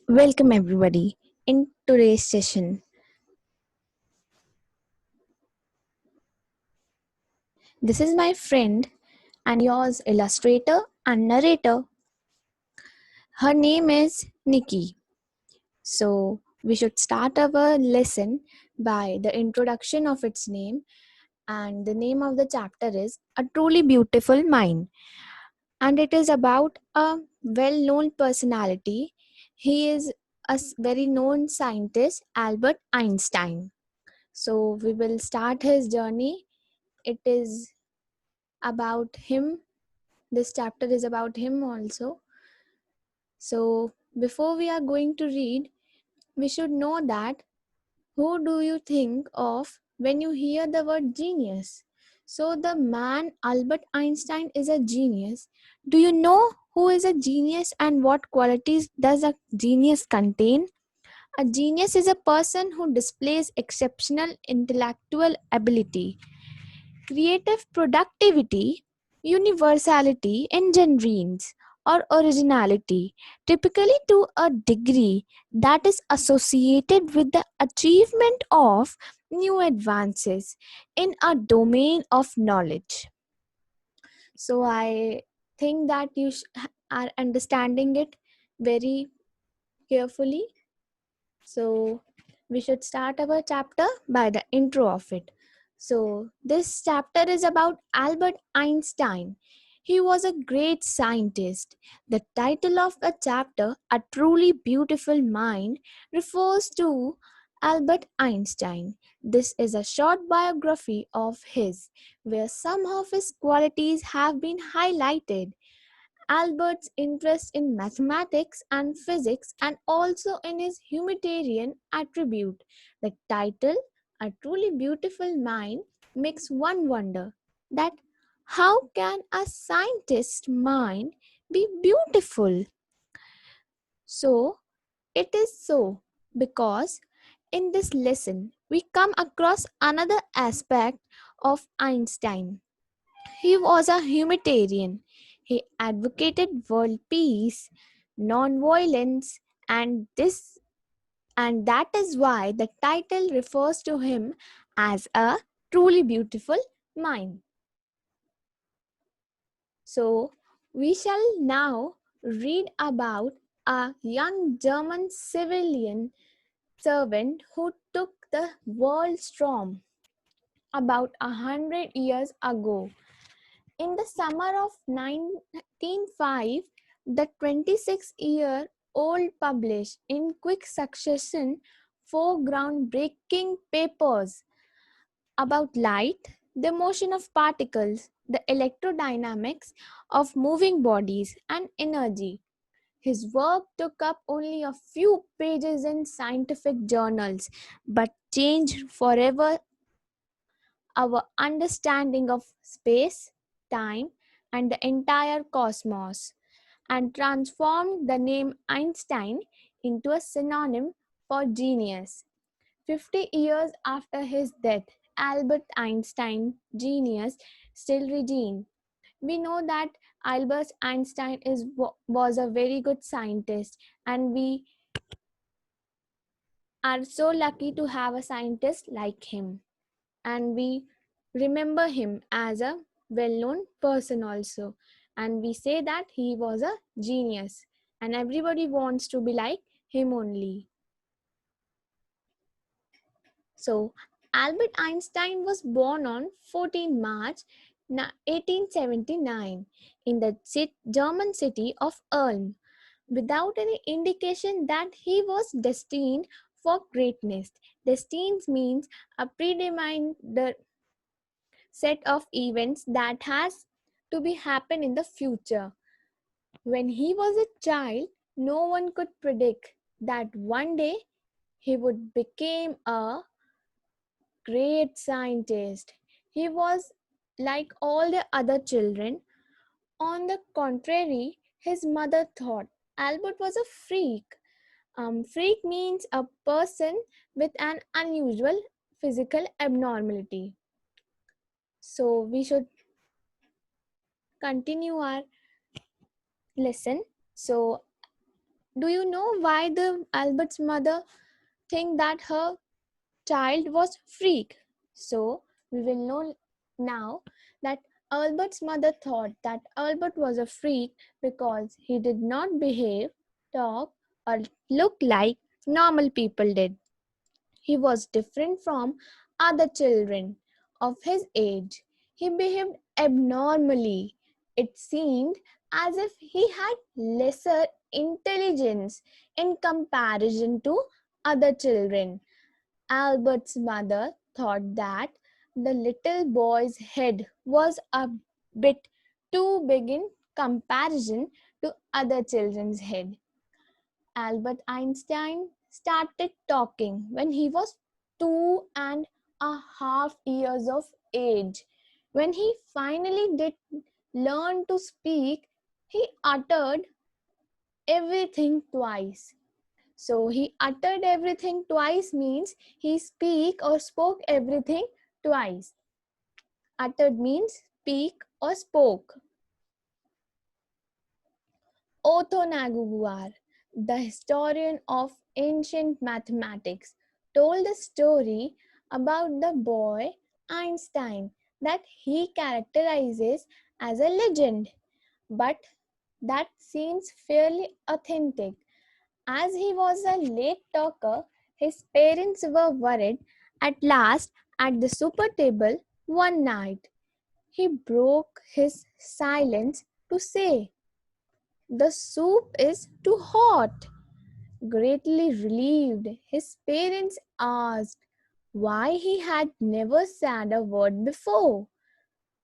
Welcome everybody in today's session. This is my friend and yours illustrator and narrator. Her name is Nikki. So we should start our lesson by the introduction of its name, and the name of the chapter is A Truly Beautiful Mind, and it is about a well-known personality. He is a very known scientist, Albert Einstein. So we will start his journey. It is about him. This chapter is about him also. So before we are going to read, we should know that who do you think of when you hear the word genius? So the man Albert Einstein is a genius. Do you know who is a genius and what qualities does a genius contain? A genius is a person who displays exceptional intellectual ability, creative productivity, universality, engineering, or originality, typically to a degree that is associated with the achievement of new advances in a domain of knowledge. So, I think that you are understanding it very carefully. So, we should start our chapter by the intro of it. So, this chapter is about Albert Einstein. He was a great scientist. The title of the chapter, A Truly Beautiful Mind, refers to Albert Einstein. This is a short biography of his, where some of his qualities have been highlighted. Albert's interest in mathematics and physics, and also in his humanitarian attribute. The title, A Truly Beautiful Mind, makes one wonder that how can a scientist's mind be beautiful? So, it is so because in this lesson we come across another aspect of Einstein. He was a humanitarian. He advocated world peace, non-violence, and that is why the title refers to him as a truly beautiful mind. So, we shall now read about a young German civilian servant who took the world storm about 100 years ago. In the summer of 1905, the 26-year-old published in quick succession four groundbreaking papers about light, the motion of particles, the electrodynamics of moving bodies, and energy. His work took up only a few pages in scientific journals, but changed forever our understanding of space, time, and the entire cosmos, and transformed the name Einstein into a synonym for genius. 50 years after his death, Albert Einstein, genius, still reigns. We know that Albert Einstein was a very good scientist, and we are so lucky to have a scientist like him. And we remember him as a well-known person also, and we say that he was a genius and everybody wants to be like him only. So Albert Einstein was born on 14 March 1879 in the German city of Ulm, without any indication that he was destined for greatness. Destined means a predetermined set of events that has to be happen in the future. When he was a child, no one could predict that one day he would become a great scientist. He was like all the other children. On the contrary, his mother thought Albert was a freak. Freak means a person with an unusual physical abnormality. So we should continue our lesson. So Do you know why the Albert's mother think that her child was freak? So we will know now that Albert's mother thought that Albert was a freak because he did not behave, talk, or look like normal people did. He was different from other children of his age. He behaved abnormally. It seemed as if he had lesser intelligence in comparison to other children. Albert's mother thought that the little boy's head was a bit too big in comparison to other children's head. Albert Einstein started talking when he was 2.5 years of age. When he finally did learn to speak, he uttered everything twice. So he uttered everything twice means he spoke everything twice. Uttered means speak or spoke. Otto Naguguar, the historian of ancient mathematics, told a story about the boy Einstein that he characterizes as a legend, but that seems fairly authentic. As he was a late talker, his parents were worried. At last, at the supper table one night, he broke his silence to say, "The soup is too hot." Greatly relieved, his parents asked why he had never said a word before.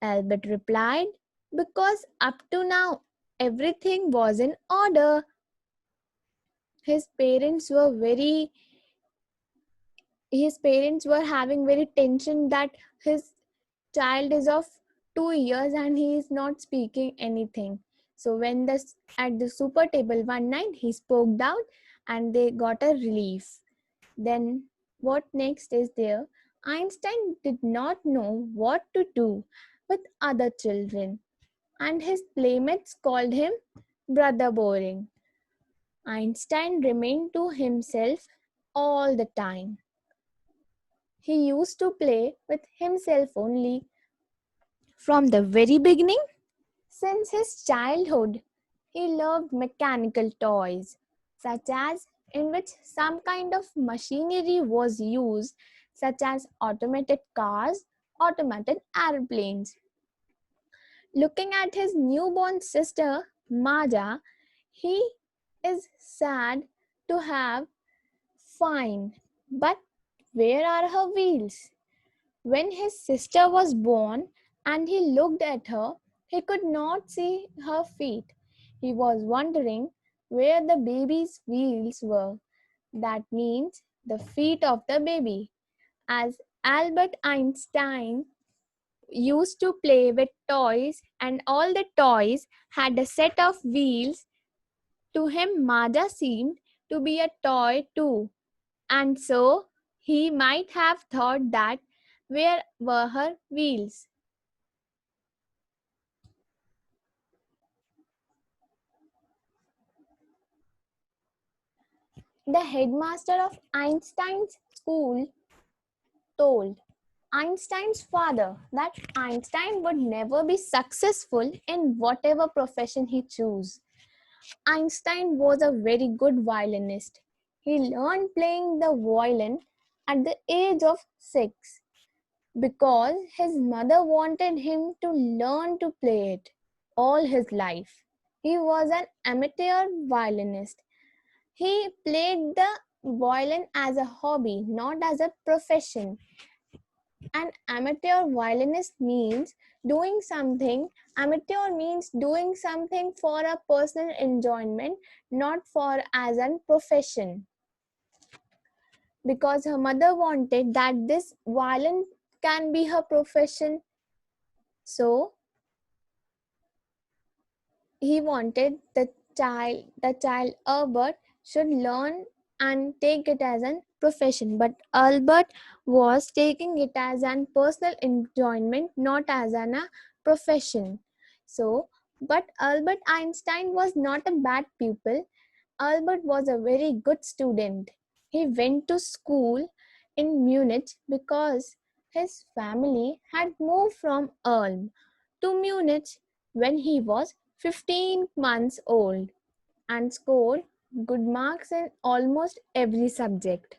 Albert replied, "Because up to now everything was in order." His parents were very his parents were having very tension that his child is of 2 years and he is not speaking anything. So when at the super table one night he spoke out and they got a relief. Then what next is there? Einstein did not know what to do with other children and his playmates called him Brother Boring. Einstein remained to himself all the time. He used to play with himself only from the very beginning. Since his childhood, he loved mechanical toys, such as in which some kind of machinery was used, such as automated cars, automated airplanes. Looking at his newborn sister, Maja, he is sad to have fine. But where are her wheels? When his sister was born and he looked at her, he could not see her feet. He was wondering where the baby's wheels were. That means the feet of the baby. As Albert Einstein used to play with toys and all the toys had a set of wheels, to him Maja seemed to be a toy too. And so he might have thought that where were her wheels? The headmaster of Einstein's school told Einstein's father that Einstein would never be successful in whatever profession he chose. Einstein was a very good violinist. He learned playing the violin at the age of 6 because his mother wanted him to learn to play it all his life. He was an amateur violinist. He played the violin as a hobby, not as a profession. An amateur violinist means amateur means doing something for a personal enjoyment, not for as a profession. Because her mother wanted that this violin can be her profession. So he wanted the child Albert should learn and take it as a profession, but Albert was taking it as an personal enjoyment, not as a profession. So but Albert Einstein was not a bad pupil. Albert was a very good student. He went to school in Munich because his family had moved from Ulm to Munich when he was 15 months old and scored good marks in almost every subject.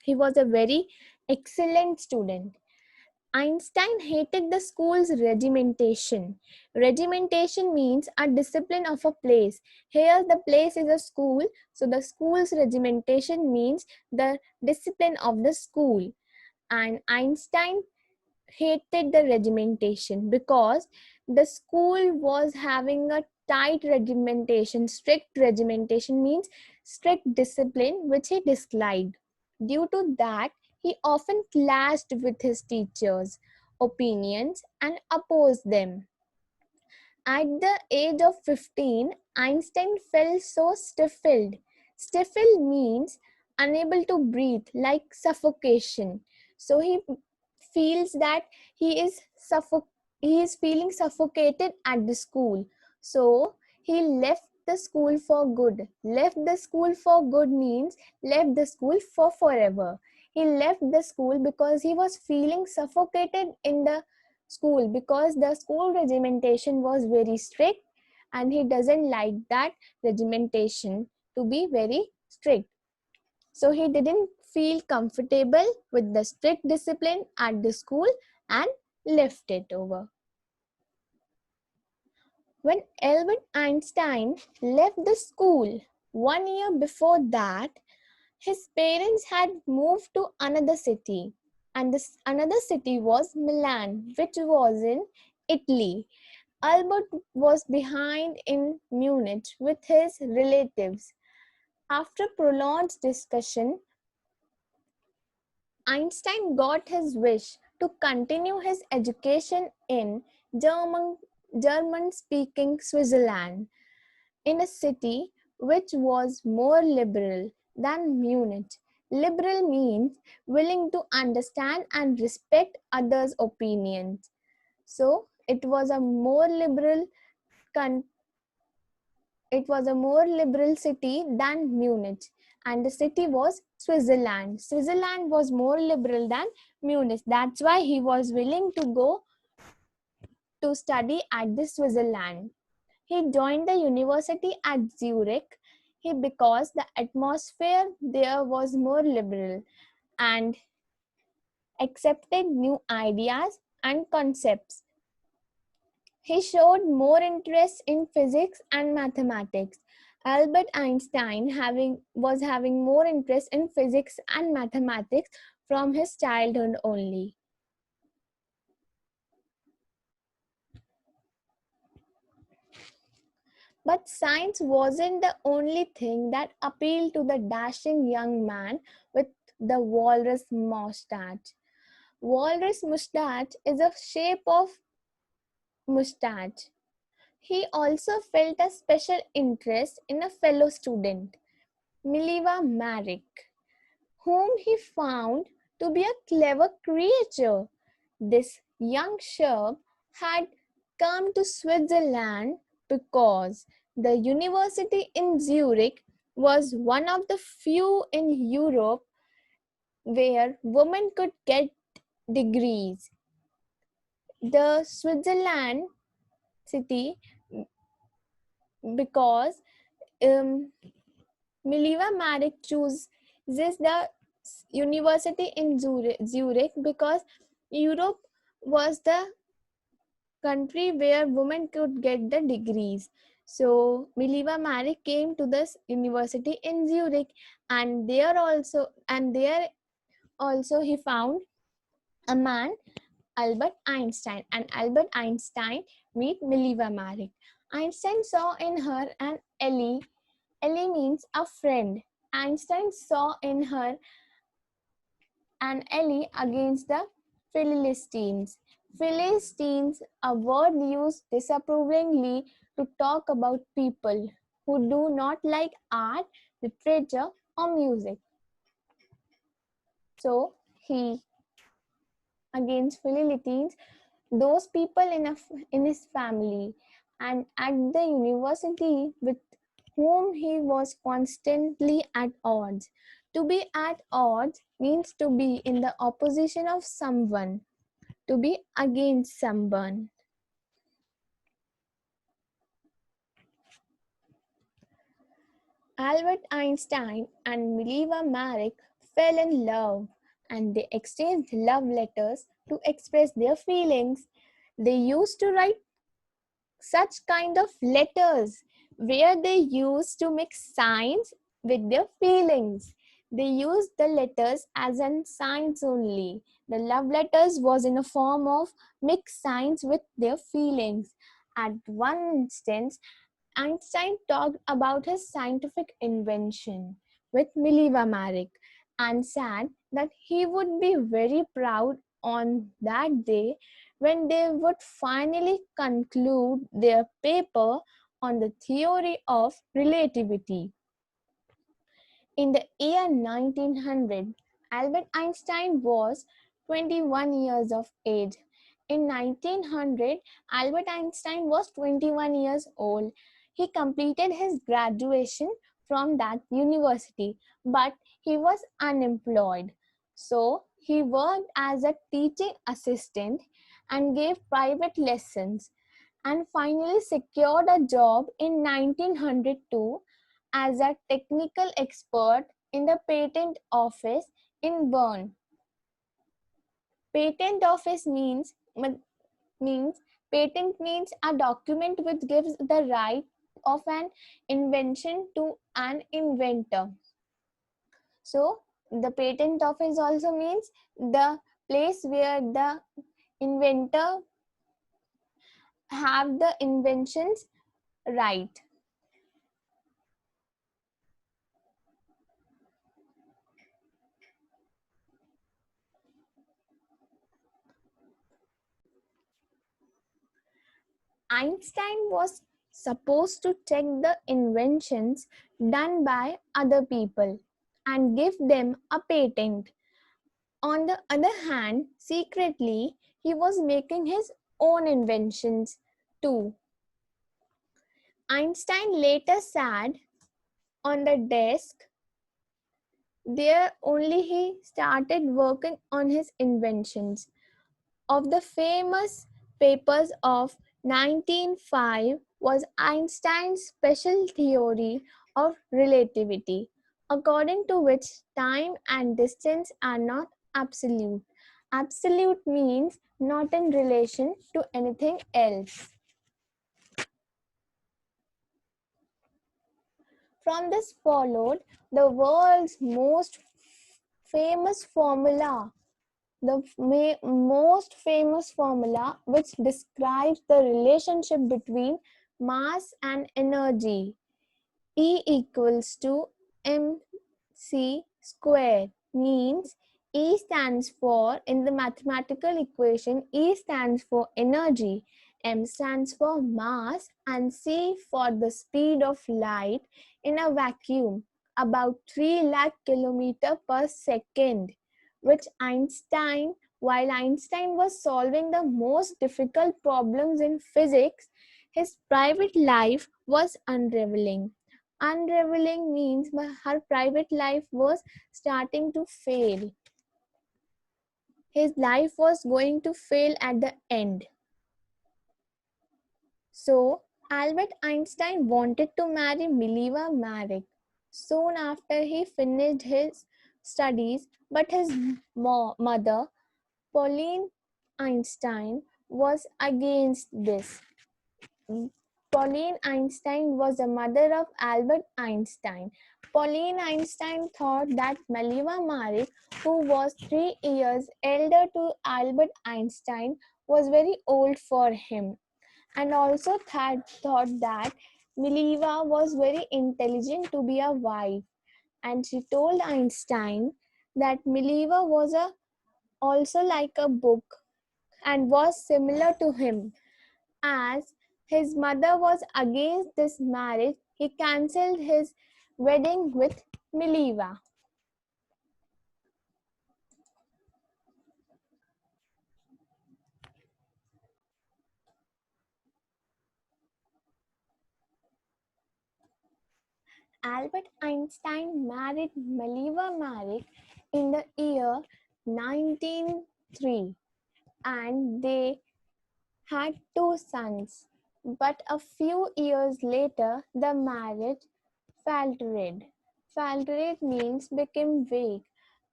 He was a very excellent student. Einstein hated the school's regimentation. Regimentation means a discipline of a place. Here, the place is a school, so the school's regimentation means the discipline of the school. And Einstein hated the regimentation because the school was having a tight regimentation. Strict regimentation means strict discipline, which he disliked. Due to that, he often clashed with his teachers' opinions and opposed them. At the age of 15, Einstein felt so stifled. Stifled means unable to breathe, like suffocation. So he feels that he is he is feeling suffocated at the school. So he left the school for good. Left the school for good means left the school for forever. He left the school because he was feeling suffocated in the school, because the school regimentation was very strict and he doesn't like that regimentation to be very strict. So he didn't feel comfortable with the strict discipline at the school and left it over. When Albert Einstein left the school 1 year before that, his parents had moved to another city, and this another city was Milan, which was in Italy. Albert was behind in Munich with his relatives. After prolonged discussion, Einstein got his wish to continue his education in German, German-speaking Switzerland, in a city which was more liberal than Munich. Liberal means willing to understand and respect others' opinions. So con- it was a more liberal city than Munich, and the city was Switzerland. Switzerland was more liberal than Munich. That's why he was willing to go to study at the Switzerland. He joined the university at Zurich because the atmosphere there was more liberal and accepted new ideas and concepts. He showed more interest in physics and mathematics. Albert Einstein was having more interest in physics and mathematics from his childhood only. But science wasn't the only thing that appealed to the dashing young man with the walrus mustache. Walrus mustache is a shape of mustache. He also felt a special interest in a fellow student, Mileva Maric, whom he found to be a clever creature. This young shrub had come to Switzerland because the university in Zurich was one of the few in Europe where women could get degrees. The Switzerland city, because Mileva Maric chooses the university in Zurich because Europe was the country where women could get the degrees. So Mileva Maric came to this university in Zurich, and there also he found a man, Albert Einstein, and Albert Einstein meet Mileva Maric. Einstein saw in her an ally. Ally means a friend. Einstein saw in her an ally against the Philistines. Philistines, a word used disapprovingly to talk about people who do not like art, literature, or music. So he against Philistines, those people in his family, and at the university with whom he was constantly at odds. To be at odds means to be in the opposition of someone, to be against someone. Albert Einstein and Mileva Maric fell in love and they exchanged love letters to express their feelings. They used to write such kind of letters where they used to mix signs with their feelings. They used the letters as in signs only. The love letters was in a form of mixed signs with their feelings. At one instance, Einstein talked about his scientific invention with Mileva Maric and said that he would be very proud on that day when they would finally conclude their paper on the theory of relativity. In the year 1900, Albert Einstein was 21 years of age. In 1900, Albert Einstein was 21 years old. He completed his graduation from that university, but he was unemployed. So, he worked as a teaching assistant and gave private lessons and finally secured a job in 1902 as a technical expert in the patent office in Bern. Patent office means patent means a document which gives the right of an invention to an inventor. So the patent office also means the place where the inventor have the inventions right. Einstein was supposed to check the inventions done by other people and give them a patent. On the other hand, secretly, he was making his own inventions too. Einstein later sat on the desk. There only he started working on his inventions. Of the famous papers of 1905 was Einstein's special theory of relativity, according to which time and distance are not absolute. Absolute means not in relation to anything else. From this followed the world's most famous formula, the most famous formula which describes the relationship between mass and energy. E equals to mc square means E stands for, in the mathematical equation, E stands for energy, m stands for mass, and c for the speed of light in a vacuum, about 3 lakh kilometer per second, which while Einstein was solving the most difficult problems in physics, his private life was unraveling. Unraveling means her private life was starting to fail. His life was going to fail at the end. So, Albert Einstein wanted to marry Mileva Maric soon after he finished his studies, but his mother, Pauline Einstein, was against this. Pauline Einstein was the mother of Albert Einstein. Pauline Einstein thought that Mileva Maric, who was 3 years elder to Albert Einstein, was very old for him, and also thought that Mileva was very intelligent to be a wife. And she told Einstein that Mileva was also like a book and was similar to him. As his mother was against this marriage, he cancelled his wedding with Mileva. Albert Einstein married Maliva Marik in the year 1903 and they had two sons. But a few years later, the marriage faltered. Faltered means became weak.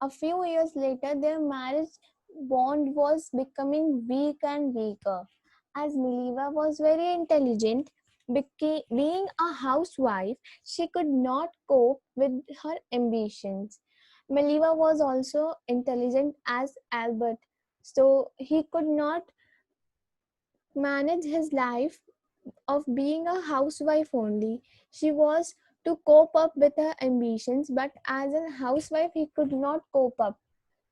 A few years later, their marriage bond was becoming weak and weaker. As Miliva was very intelligent, being a housewife, she could not cope with her ambitions. Miliva was also intelligent as Albert, so he could not manage his life of being a housewife only. She was to cope up with her ambitions, but as a housewife, he could not cope up.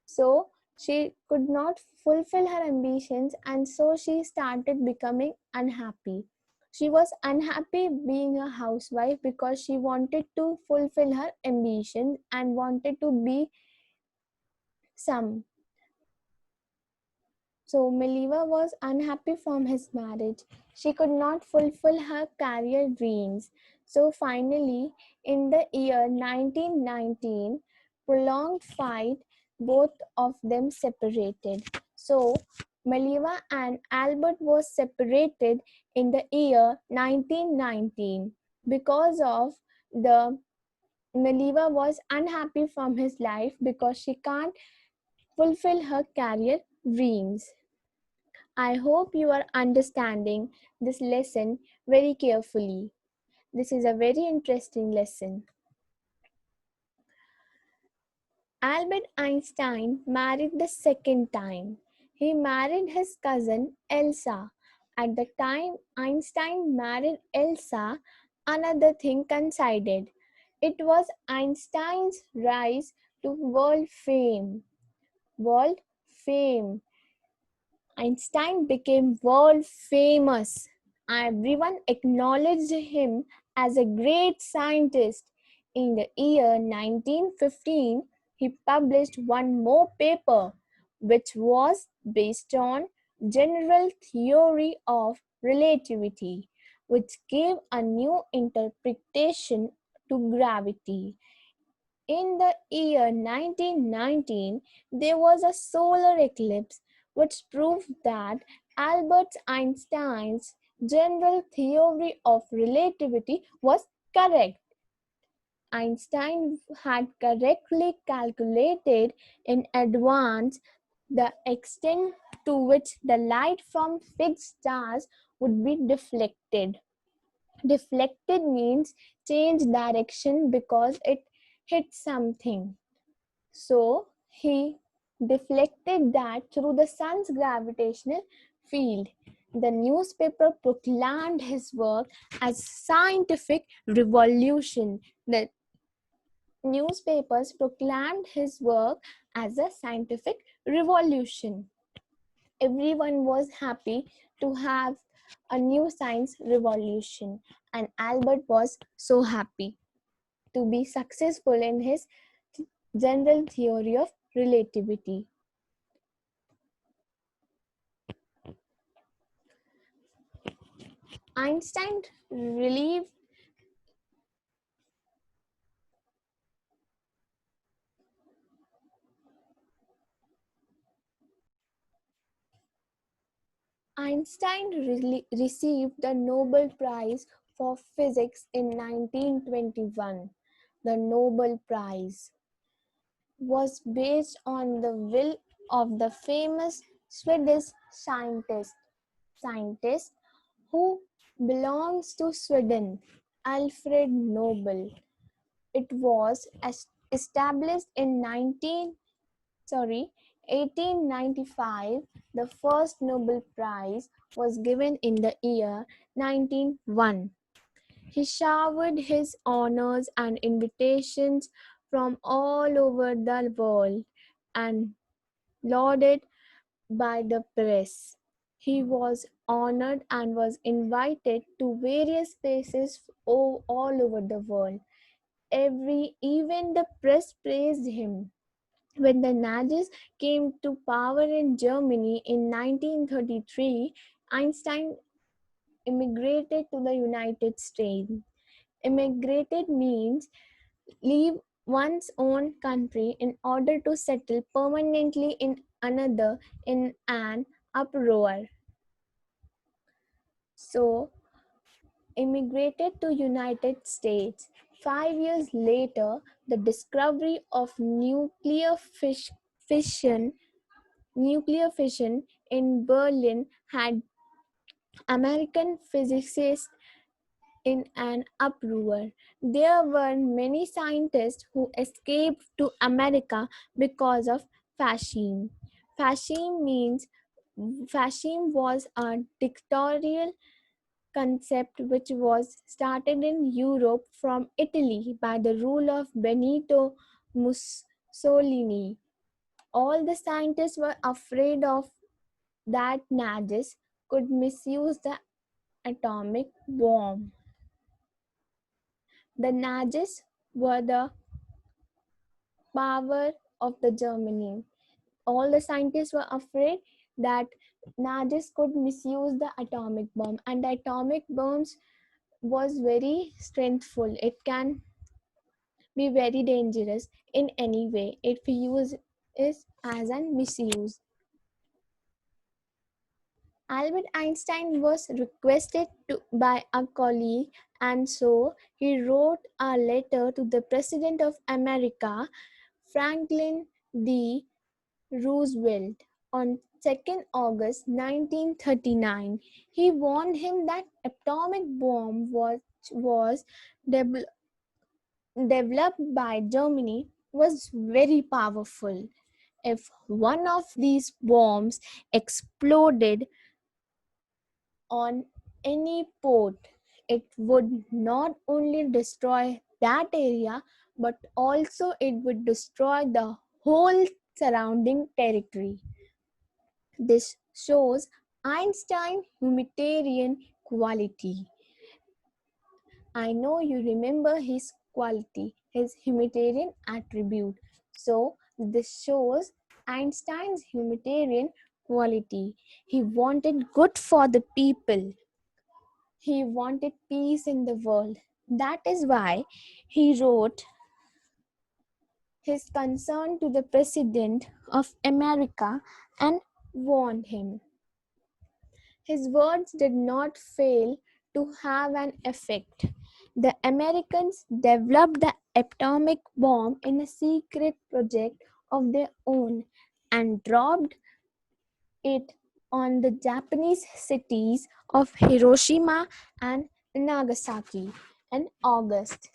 So she could not fulfill her ambitions, and so she started becoming unhappy. She was unhappy being a housewife because she wanted to fulfill her ambitions and wanted to be some. So Miliva was unhappy from his marriage. She could not fulfill her career dreams. So finally, in the year 1919, prolonged fight, both of them separated. So Miliva and Albert was separated in the year 1919 because of the Miliva was unhappy from his life because she can't fulfill her career dreams. I hope you are understanding this lesson very carefully. This is a very interesting lesson. Albert Einstein married the second time. He married his cousin Elsa. At the time Einstein married Elsa, another thing coincided. It was Einstein's rise to world fame. World fame. Einstein became world famous. Everyone acknowledged him as a great scientist. In the year 1915, he published one more paper, which was based on general theory of relativity, which gave a new interpretation to gravity. In the year 1919, there was a solar eclipse which proved that Albert Einstein's general theory of relativity was correct. Einstein had correctly calculated in advance the extent to which the light from fixed stars would be deflected. Deflected means change direction because it hit something. So he deflected that through the sun's gravitational field. The newspaper proclaimed his work as scientific revolution. The newspapers proclaimed his work as a scientific revolution. Everyone was happy to have a new science revolution, and Albert was so happy to be successful in his general theory of relativity. Einstein relieved received the Nobel Prize for Physics in 1921. The Nobel Prize was based on the will of the famous Swedish scientist who belongs to Sweden, Alfred Nobel. It was established in 1895. The first Nobel Prize was given in the year 1901. He showered his honors and invitations from all over the world and lauded by the press. He was honored and was invited to various places all over the world. Even the press praised him. When the Nazis came to power in Germany in 1933, Einstein immigrated to the United States. Immigrated means leave one's own country in order to settle permanently in another in an uproar. So, immigrated to United States. 5 years later, the discovery of nuclear fission in Berlin had American physicists in an uproar. There were many scientists who escaped to America because of fascism. Fascism means fascism was a dictatorial concept which was started in Europe from Italy by the rule of Benito Mussolini. All the scientists were afraid of that Nazis could misuse the atomic bomb. The Nazis were the power of the Germany. All the scientists were afraid that Nazis could misuse the atomic bomb, and the atomic bombs was very strengthful. It can be very dangerous in any way if used is as an misuse. Albert Einstein was requested by a colleague, and so he wrote a letter to the President of America, Franklin D. Roosevelt, on 2nd August 1939. He warned him that atomic bomb was devel- developed by Germany was very powerful. If one of these bombs exploded on any port, it would not only destroy that area but also it would destroy the whole surrounding territory. This shows Einstein's humanitarian quality. I know you remember his quality, his humanitarian attribute. So, this shows Einstein's humanitarian quality. He wanted good for the people. He wanted peace in the world. That is why he wrote his concern to the President of America and warned him. His words did not fail to have an effect. The Americans developed the atomic bomb in a secret project of their own and dropped it on the Japanese cities of Hiroshima and Nagasaki in August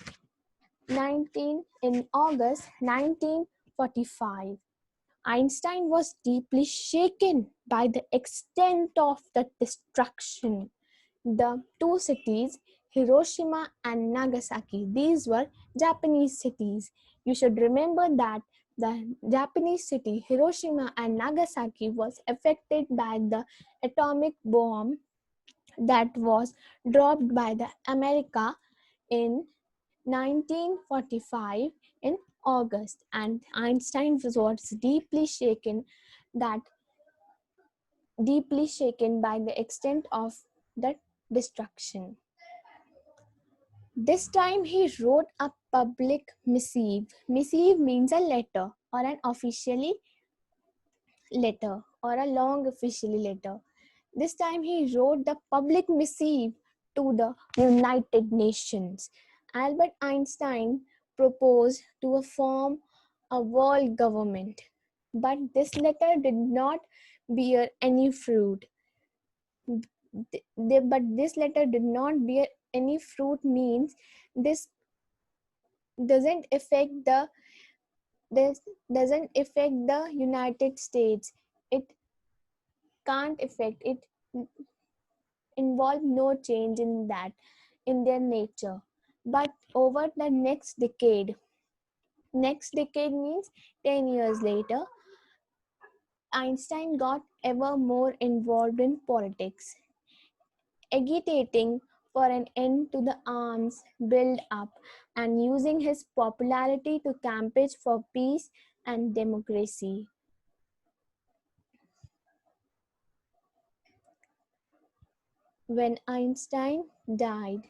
1945. Einstein was deeply shaken by the extent of the destruction. The two cities, Hiroshima and Nagasaki, these were Japanese cities. You should remember that the Japanese city, Hiroshima and Nagasaki, was affected by the atomic bomb that was dropped by the America in 1945 in August, and Einstein was that deeply shaken by the extent of the destruction. This time he wrote a public missive. Missive means a letter or an officially letter or a long officially letter. This time he wrote the public missive to the United Nations. Albert Einstein proposed to form a world government, but this letter did not bear any fruit. But this letter did not bear any fruit means this doesn't affect the this doesn't affect the United States. It can't affect it, involve no change in that in their nature. But over the next decade means 10 years later, Einstein got ever more involved in politics, agitating for an end to the arms build up and using his popularity to campaign for peace and democracy. When Einstein died,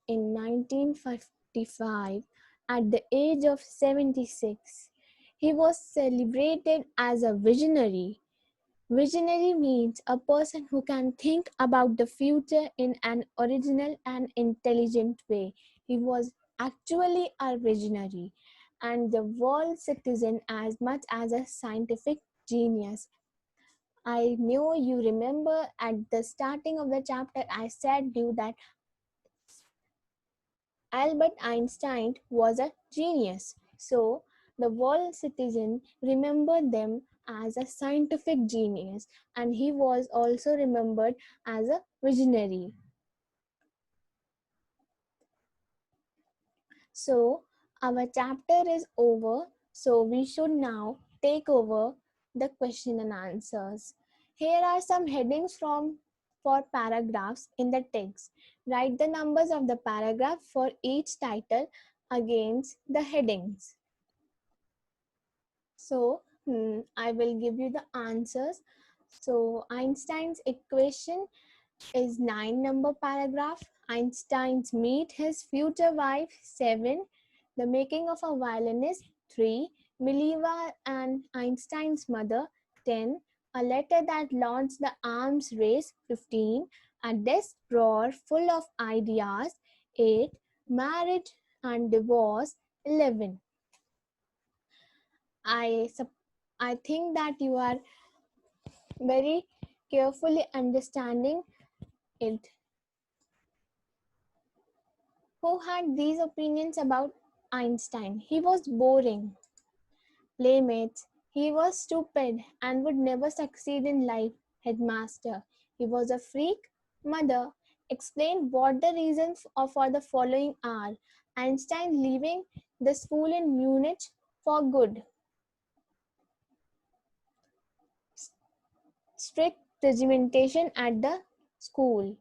in 1955 at the age of 76. He was celebrated as a visionary. Visionary means a person who can think about the future in an original and intelligent way. He was actually a visionary and the world citizen as much as a scientific genius. I know you remember at the starting of the chapter I said you that Albert Einstein was a genius. So the world citizen remembered them as a scientific genius and he was also remembered as a visionary. So our chapter is over. So we should now take over the question and answers. Here are some headings for paragraphs in the text. Write the numbers of the paragraph for each title against the headings. So I will give you the answers. So Einstein's equation is 9 number paragraph. Einstein's meet his future wife 7. The making of a violinist 3. Mileva and Einstein's mother 10. A letter that launched the arms race 15. A desk drawer full of ideas 8. Marriage and divorce 11. I I think that you are very carefully understanding it. Who had these opinions about Einstein? He was boring. Playmates. He was stupid and would never succeed in life. Headmaster. He was a freak. Mother. Explain what the reasons for the following are. Einstein leaving the school in Munich for good. Strict regimentation at the school.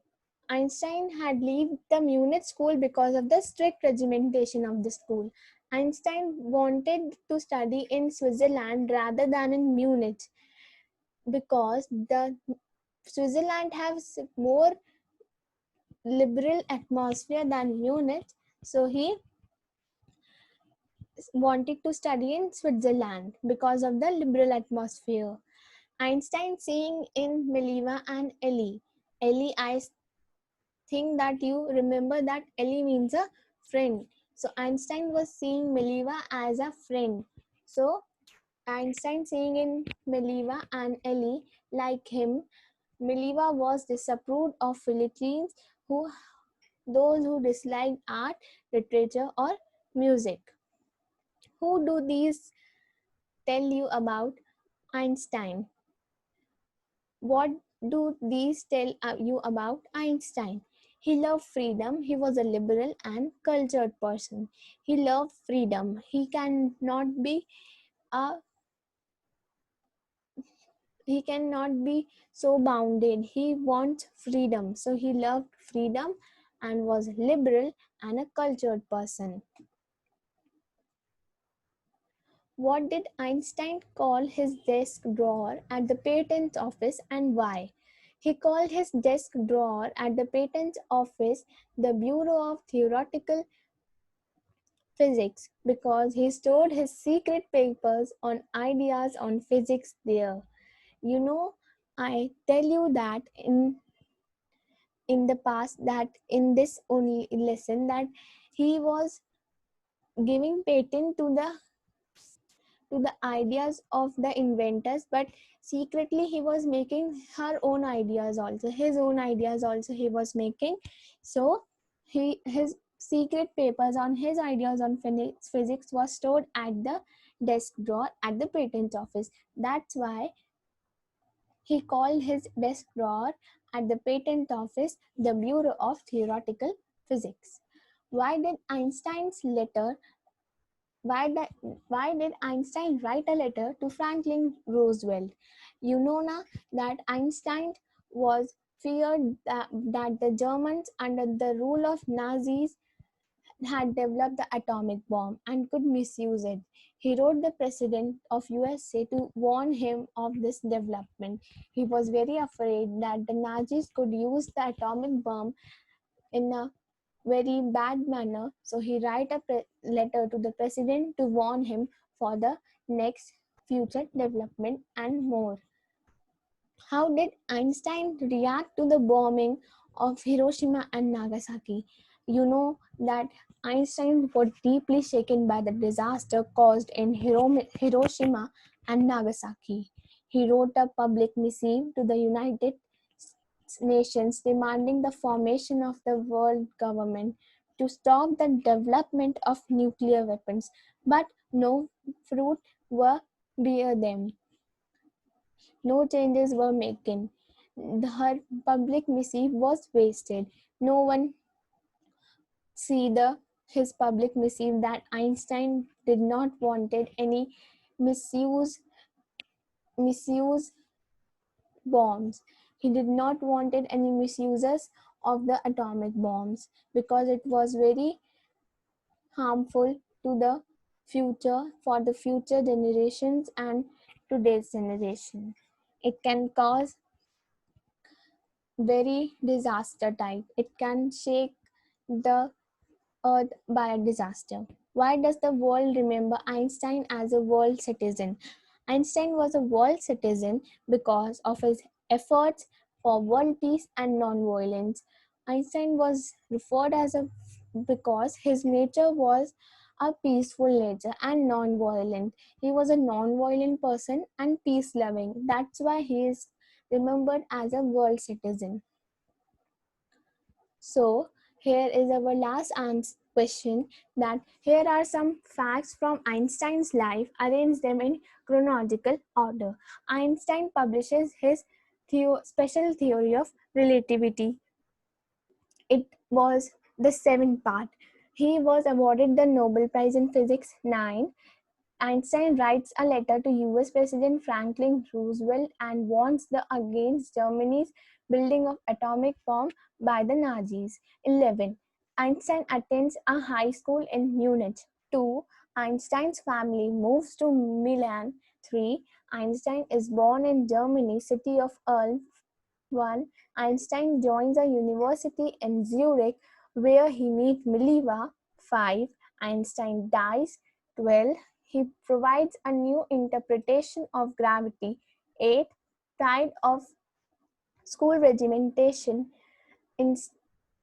Einstein had left the Munich school because of the strict regimentation of the school. Einstein wanted to study in Switzerland rather than in Munich because the Switzerland has more liberal atmosphere than Munich. So he wanted to study in Switzerland because of the liberal atmosphere. Einstein seeing in Mileva and Ellie. Ellie, I think that you remember that Ellie means a friend. So Einstein was seeing Mileva as a friend. So Einstein seeing in Mileva and Ellie like him. Mileva was disapproved of Philippines, those who disliked art, literature, or music. Who do these tell you about Einstein? What do these tell you about Einstein? He loved freedom. He was a liberal and cultured person. He loved freedom. Uh, he cannot be so bounded. He wants freedom. So he loved freedom and was liberal and a cultured person. What did Einstein call his desk drawer at the patent office and why? He called his desk drawer at the patent office the Bureau of Theoretical Physics because he stored his secret papers on ideas on physics there. You know, I tell you that in the past that in this only lesson that he was giving patent to the ideas of the inventors, but secretly he was making her own ideas also, his own ideas also he was making. So his secret papers on his ideas on physics was stored at the desk drawer at the patent office. That's why he called his desk drawer at the patent office the Bureau of Theoretical Physics. Why did Einstein's letter why did Einstein write a letter to Franklin Roosevelt? You know now that Einstein was feared that the Germans under the rule of Nazis had developed the atomic bomb and could misuse it. He wrote the president of USA to warn him of this development. He was very afraid that the Nazis could use the atomic bomb in a very bad manner. So he write a letter to the president to warn him for the next future development and more. How did Einstein react to the bombing of Hiroshima and Nagasaki? You know that Einstein was deeply shaken by the disaster caused in Hiroshima and Nagasaki. He wrote a public missive to the United Nations demanding the formation of the world government to stop the development of nuclear weapons, but no fruit were bear them. No changes were making. Her public missive was wasted. No one see the his public missive that Einstein did not wanted any misuse bombs. He did not wanted any misuses of the atomic bombs because it was very harmful to the future for the future generations and today's generation. It can cause very disaster type. It can shake the earth by a disaster. Why does the world remember Einstein as a world citizen? Einstein was a world citizen because of his efforts for world peace and non-violence. Einstein was referred as a because his nature was a peaceful nature and non-violent. He was a non-violent person and peace loving. That's why he is remembered as a world citizen. So here is our last question, that here are some facts from Einstein's life. Arrange them in chronological order. Einstein publishes his special theory of relativity. It was the seventh part. He was awarded the Nobel Prize in Physics 9. Einstein writes a letter to US President Franklin Roosevelt and warns against Germany's building of atomic bomb by the Nazis. 11. Einstein attends a high school in Munich. 2. Einstein's family moves to Milan. 3. Einstein is born in Germany, city of Ulm. 1. Einstein joins a university in Zurich where he meets Mileva. 5. Einstein dies. 12. He provides a new interpretation of gravity. 8. Pride of school regimentation.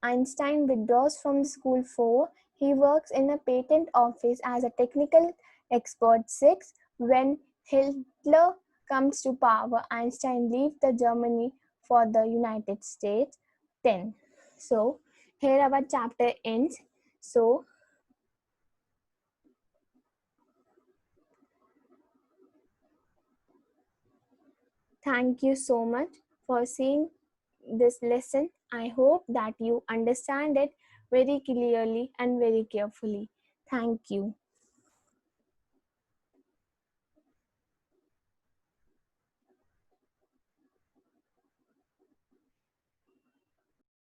Einstein withdraws from the school. 4. He works in a patent office as a technical expert. 6. When Hitler comes to power, Einstein leaves the Germany for the United States. 10. So here our chapter ends. So thank you so much for seeing this lesson. I hope that you understand it very clearly and very carefully. Thank you.